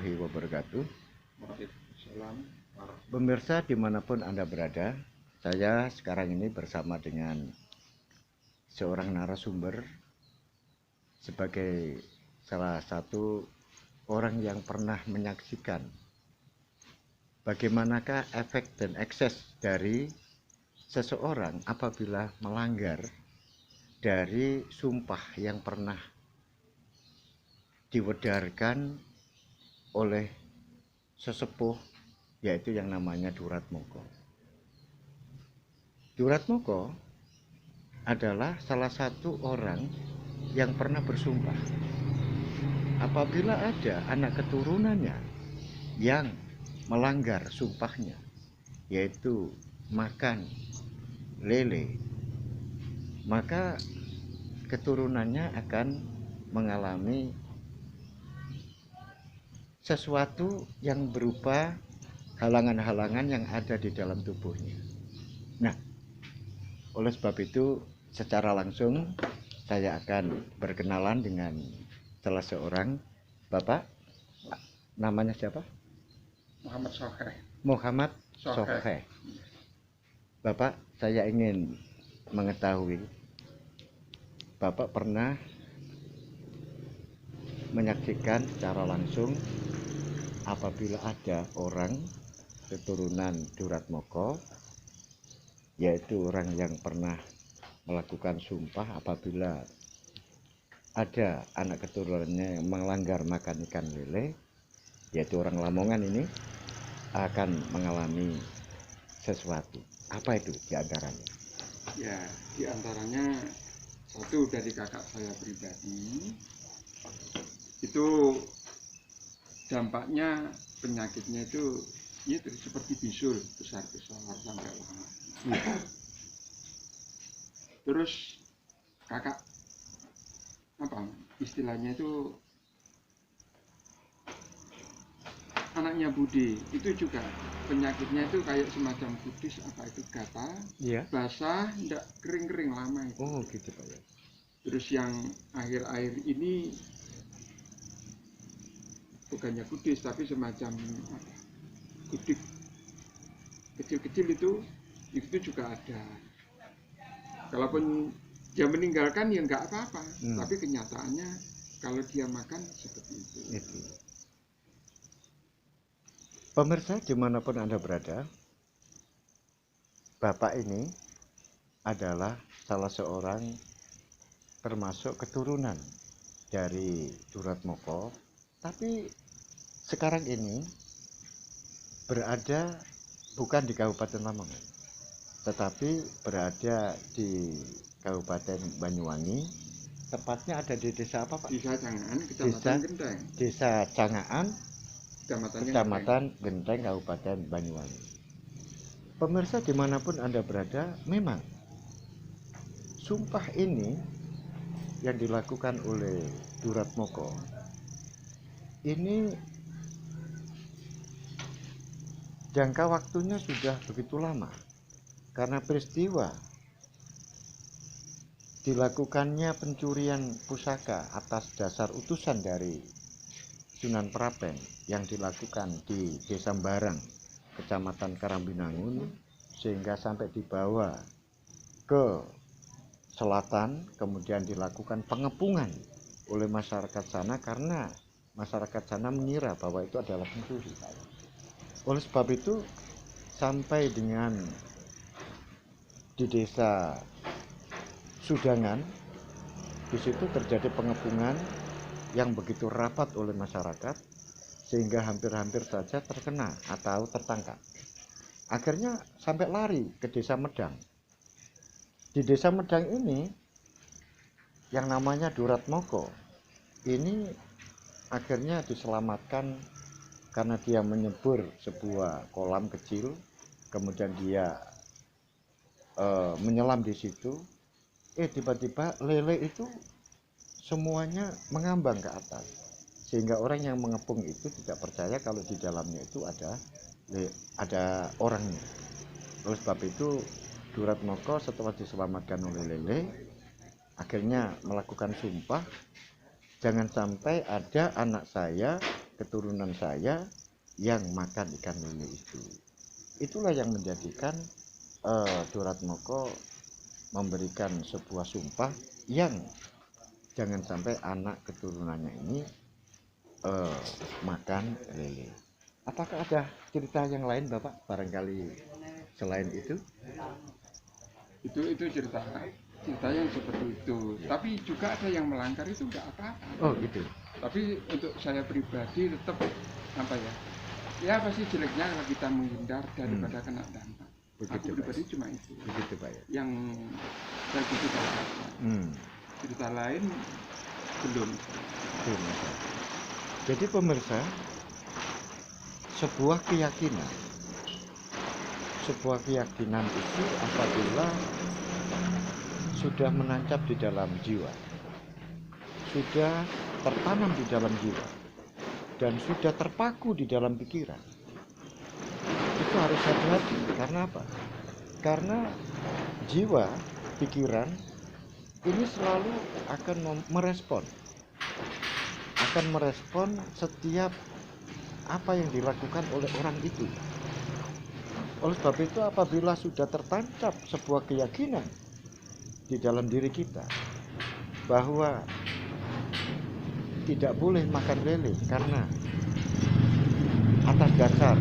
warahmatullahi wabarakatuh. Waalaikumsalam. Pemirsa dimanapun Anda berada, saya sekarang ini bersama dengan seorang narasumber sebagai salah satu orang yang pernah menyaksikan bagaimanakah efek dan ekses dari seseorang apabila melanggar dari sumpah yang pernah diwedarkan oleh sesepuh, yaitu yang namanya Duratmoko. Duratmoko adalah salah satu orang yang pernah bersumpah apabila ada anak keturunannya yang melanggar sumpahnya, yaitu makan lele, maka keturunannya akan mengalami sesuatu yang berupa halangan-halangan yang ada di dalam tubuhnya. Nah, oleh sebab itu secara langsung saya akan berkenalan dengan salah seorang Bapak. Namanya siapa? Muhammad Sohe. Muhammad Sohe. Bapak, saya ingin mengetahui, Bapak pernah menyaksikan secara langsung apabila ada orang keturunan Duratmoko, yaitu orang yang pernah melakukan sumpah apabila ada anak keturunannya yang melanggar makan ikan lele, yaitu orang Lamongan ini akan mengalami sesuatu. Apa itu diantaranya? Ya, diantaranya satu dari kakak saya pribadi, itu dampaknya penyakitnya itu seperti bisul, besar-besar sampai lama. Terus kakak istilahnya itu anaknya Budi itu juga penyakitnya itu kayak semacam kudis, itu gatal, basah, enggak kering-kering lama itu. Oh gitu Pak ya. Terus yang akhir-akhir ini bukannya kudis tapi semacam kudik kecil-kecil itu juga ada. Kalaupun dia meninggalkan ya enggak apa-apa, tapi kenyataannya kalau dia makan seperti itu. Pemirsa dimanapun Anda berada, Bapak ini adalah salah seorang termasuk keturunan dari Duratmoko, tapi sekarang ini berada bukan di Kabupaten Lamongan, tetapi berada di Kabupaten Banyuwangi. Tepatnya ada di desa apa Pak? Desa Cangaan, Kecamatan Genteng. Desa Cangaan, Kecamatan Genteng, Kabupaten Banyuwangi. Pemirsa dimanapun Anda berada, memang sumpah ini yang dilakukan oleh Duratmoko ini jangka waktunya sudah begitu lama, karena peristiwa dilakukannya pencurian pusaka atas dasar utusan dari Sunan Prapen yang dilakukan di Desa Barang, Kecamatan Karambinangun, sehingga sampai dibawa ke selatan, kemudian dilakukan pengepungan oleh masyarakat sana karena masyarakat sana mengira bahwa itu adalah pencuri. Oleh sebab itu sampai dengan di desa Sudangan, di situ terjadi pengepungan yang begitu rapat oleh masyarakat sehingga hampir-hampir saja terkena atau tertangkap. Akhirnya sampai lari ke desa Medang. Di desa Medang ini yang namanya Duratmoko ini akhirnya diselamatkan karena dia menyebur sebuah kolam kecil, kemudian dia menyelam di situ. Tiba-tiba lele itu semuanya mengambang ke atas, sehingga orang yang mengepung itu tidak percaya kalau di dalamnya itu ada orangnya. Oleh sebab itu Duratmoko setelah diselamatkan oleh lele akhirnya melakukan sumpah, jangan sampai ada anak saya keturunan saya yang makan ikan lele itu. Itulah yang menjadikan Duratmoko memberikan sebuah sumpah yang jangan sampai anak keturunannya ini makan lele. Apakah ada cerita yang lain Bapak barangkali selain itu? Itu cerita yang seperti itu, tapi juga ada yang melanggar itu enggak apa-apa. Oh gitu. Tapi untuk saya pribadi tetap apa ya pasti jeleknya kalau kita menghindar daripada kena dampak. Begitu, aku pribadi cuma itu. Begitu Pak ya. Yang saya gitu cerita lain belum. Jadi pemirsa, sebuah keyakinan itu apabila sudah menancap di dalam jiwa, sudah tertanam di dalam jiwa, dan sudah terpaku di dalam pikiran, itu harus hati-hati. Karena apa? Karena jiwa, pikiran ini selalu akan merespon setiap apa yang dilakukan oleh orang itu. Oleh sebab itu apabila sudah tertancap sebuah keyakinan di dalam diri kita bahwa tidak boleh makan lele karena atas dasar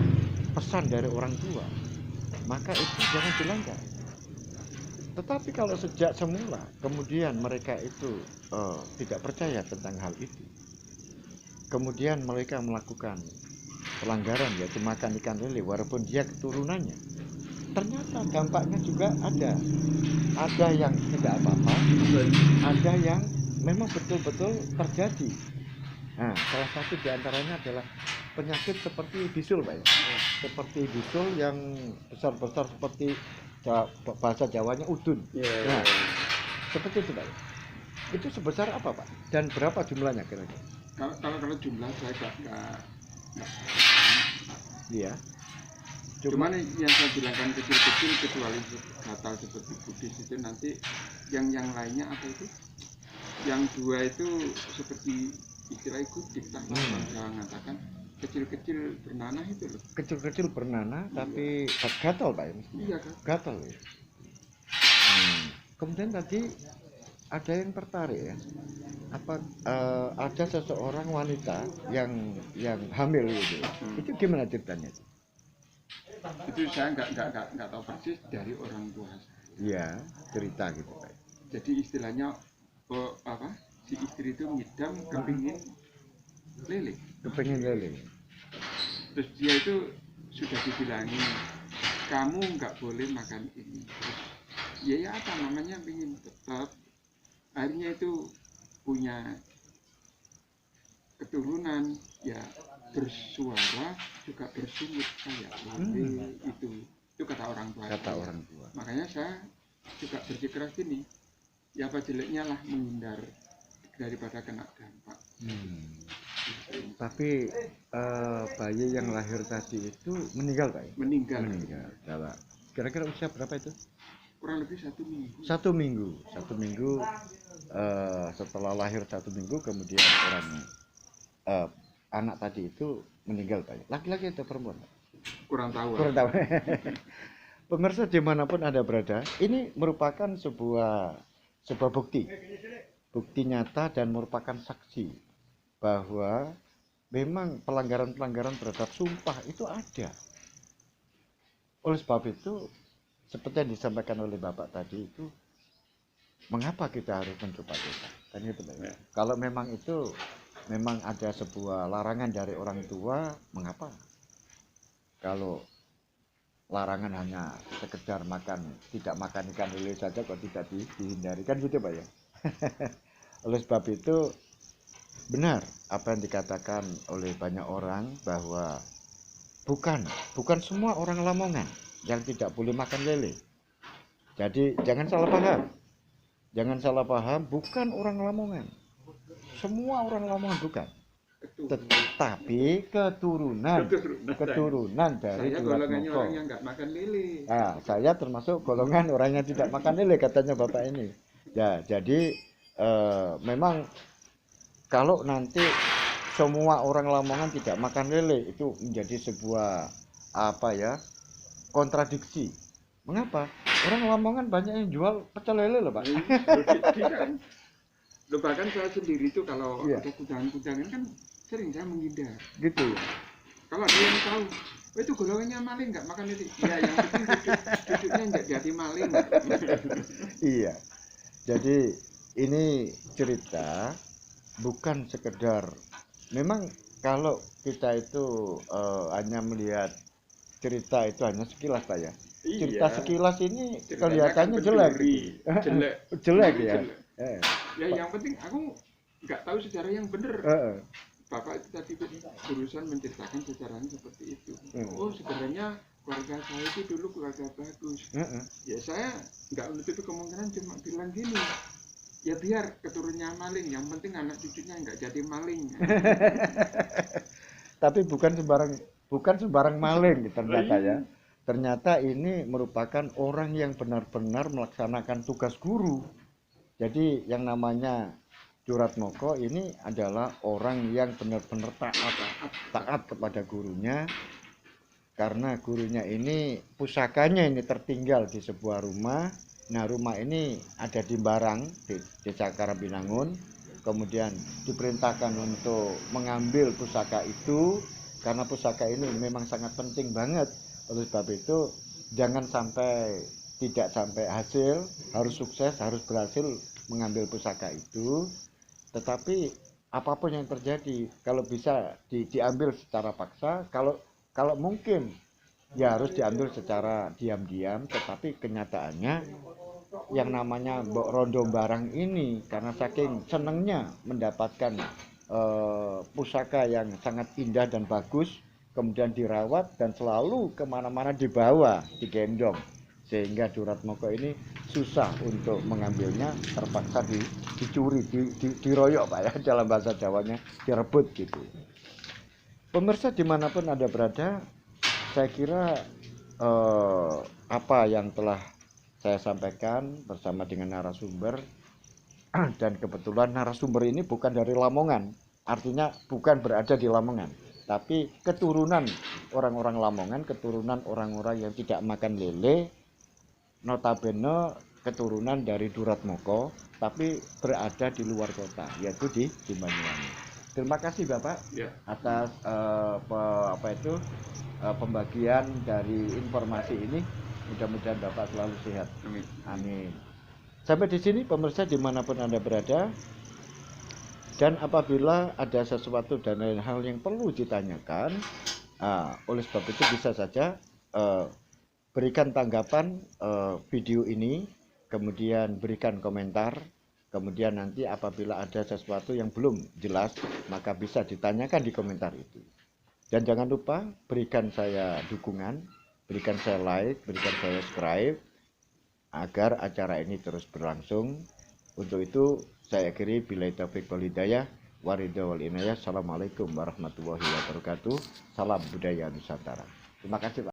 pesan dari orang tua, maka itu jangan dilanggar. Tetapi kalau sejak semula kemudian mereka itu tidak percaya tentang hal itu, kemudian mereka melakukan pelanggaran yaitu makan ikan lele walaupun dia keturunannya, ternyata dampaknya juga ada yang tidak apa-apa, ada yang memang betul-betul terjadi. Nah, salah satu diantaranya adalah penyakit seperti bisul Pak ya. Seperti bisul yang besar-besar seperti bahasa Jawanya udun. Nah, seperti itu Pak. Itu sebesar apa Pak? Dan berapa jumlahnya kira-kira? Kalau jumlah saya enggak. Iya. Cuman yang saya bilangkan kecil-kecil kecuali gatal seperti Buddhis itu nanti yang lainnya apa itu? Yang dua itu seperti istilah kudik saya mengatakan kecil-kecil bernanah itu loh. Kecil-kecil bernanah tapi gatal Pak ya? Iya kan? Gatal ya. Kemudian tadi ada yang tertarik ya. Ada seseorang wanita yang hamil gitu. Itu gimana ceritanya? Itu saya nggak tahu persis dari orang tua saya. Iya, cerita gitu Pak. Jadi istilahnya si istri itu ngidam kepingin lele. Terus dia itu sudah dibilangin kamu nggak boleh makan ini. Terus ya apa namanya pengen tetap. Akhirnya itu punya keturunan ya bersuara juga bersungut kayak itu kata orang tua. Makanya saya juga bersikeras ini ya apa jeleknya lah menghindar daripada kena dampak. Tapi bayi yang lahir tadi itu meninggal Pak? Meninggal. Kira-kira usia berapa itu? Kurang lebih 1 minggu. 1 minggu. 1 minggu setelah lahir 1 minggu kemudian anak tadi itu meninggal Pak. Laki-laki atau perempuan? Kurang tahu. Pemirsa dimanapun Anda berada, ini merupakan sebuah bukti nyata dan merupakan saksi bahwa memang pelanggaran terhadap sumpah itu ada. Oleh sebab itu, seperti yang disampaikan oleh Bapak tadi itu, mengapa kita harus mencoba kita? Kan itu Pak. Kalau memang ada sebuah larangan dari orang tua, mengapa? Kalau larangan hanya sekedar tidak makan ikan lele saja kok tidak dihindari, kan gitu Pak ya. Oleh sebab itu benar apa yang dikatakan oleh banyak orang bahwa bukan semua orang Lamongan yang tidak boleh makan lele. Jadi jangan salah paham, bukan orang Lamongan. Semua orang Lamongan bukan. Tetapi keturunan dari Duratmoko. Orang yang nggak makan lele. Nah, saya termasuk golongan orang yang tidak makan lele katanya Bapak ini. Ya, jadi memang kalau nanti semua orang Lamongan tidak makan lele, itu menjadi sebuah kontradiksi. Mengapa? Orang Lamongan banyak yang jual pecel lele loh Pak. Kan. Loh, bahkan saya sendiri itu kalau Iya. ada kudangan-kudangan kan sering saya menghindar. Gitu ya. Kalau ada yang tahu, oh, itu golongannya maling nggak makan lele. Ya yang penting duduknya nggak jadi maling. Iya. Jadi ini cerita bukan sekedar, memang kalau kita itu hanya melihat cerita itu hanya sekilas Pak ya. Cerita Iya, sekilas ini ceritanya kan kelihatannya jelek. jelek. Jelek ya. Jelek. Ya yang penting aku nggak tahu sejarah yang benar. Bapak itu tadi berusaha menceritakan sejarahnya seperti itu. Oh sebenarnya keluarga saya itu dulu keluarga bagus. Ya saya nggak menutupi kemungkinan, cuma bilang gini, ya biar keturunannya maling, yang penting anak cucunya nggak jadi maling. Tapi bukan sembarang maling ternyata ya. Ternyata ini merupakan orang yang benar-benar melaksanakan tugas guru. Jadi yang namanya Juratmoko ini adalah orang yang benar-benar taat kepada gurunya, karena gurunya ini pusakanya ini tertinggal di sebuah rumah. Nah rumah ini ada di Barang, di Desa Karambinangun. Kemudian diperintahkan untuk mengambil pusaka itu, karena pusaka ini memang sangat penting banget. Oleh sebab itu jangan sampai tidak sampai hasil, harus sukses, harus berhasil mengambil pusaka itu. Tetapi apapun yang terjadi, kalau bisa diambil secara paksa, kalau mungkin ya harus diambil secara diam-diam. Tetapi kenyataannya yang namanya Mbok Rondo Barang ini karena saking senengnya mendapatkan pusaka yang sangat indah dan bagus, kemudian dirawat dan selalu kemana-mana dibawa, digendong, sehingga Juratmoko ini susah untuk mengambilnya, terpaksa dicuri, diroyok Pak ya, dalam bahasa Jawanya direbut gitu. Pemirsa dimanapun Anda berada, saya kira apa yang telah saya sampaikan bersama dengan narasumber, dan kebetulan narasumber ini bukan dari Lamongan, artinya bukan berada di Lamongan, tapi keturunan orang-orang Lamongan, keturunan orang-orang yang tidak makan lele, notabene keturunan dari Juratmoko, tapi berada di luar kota, yaitu di Banyuwangi. Terima kasih Bapak atas pembagian dari informasi ini. Mudah-mudahan Bapak selalu sehat. Amin. Sampai di sini pemirsa dimanapun Anda berada, dan apabila ada sesuatu dan lain hal yang perlu ditanyakan, oleh sebab itu bisa saja berikan tanggapan video ini, kemudian berikan komentar, kemudian nanti apabila ada sesuatu yang belum jelas maka bisa ditanyakan di komentar itu. Dan jangan lupa berikan saya dukungan, berikan saya like, berikan saya subscribe agar acara ini terus berlangsung. Untuk itu saya akhiri, billahi taufiq wal hidayah, waridha wal inayah. Assalamualaikum warahmatullahi wabarakatuh. Salam budaya Nusantara. Terima kasih Pak.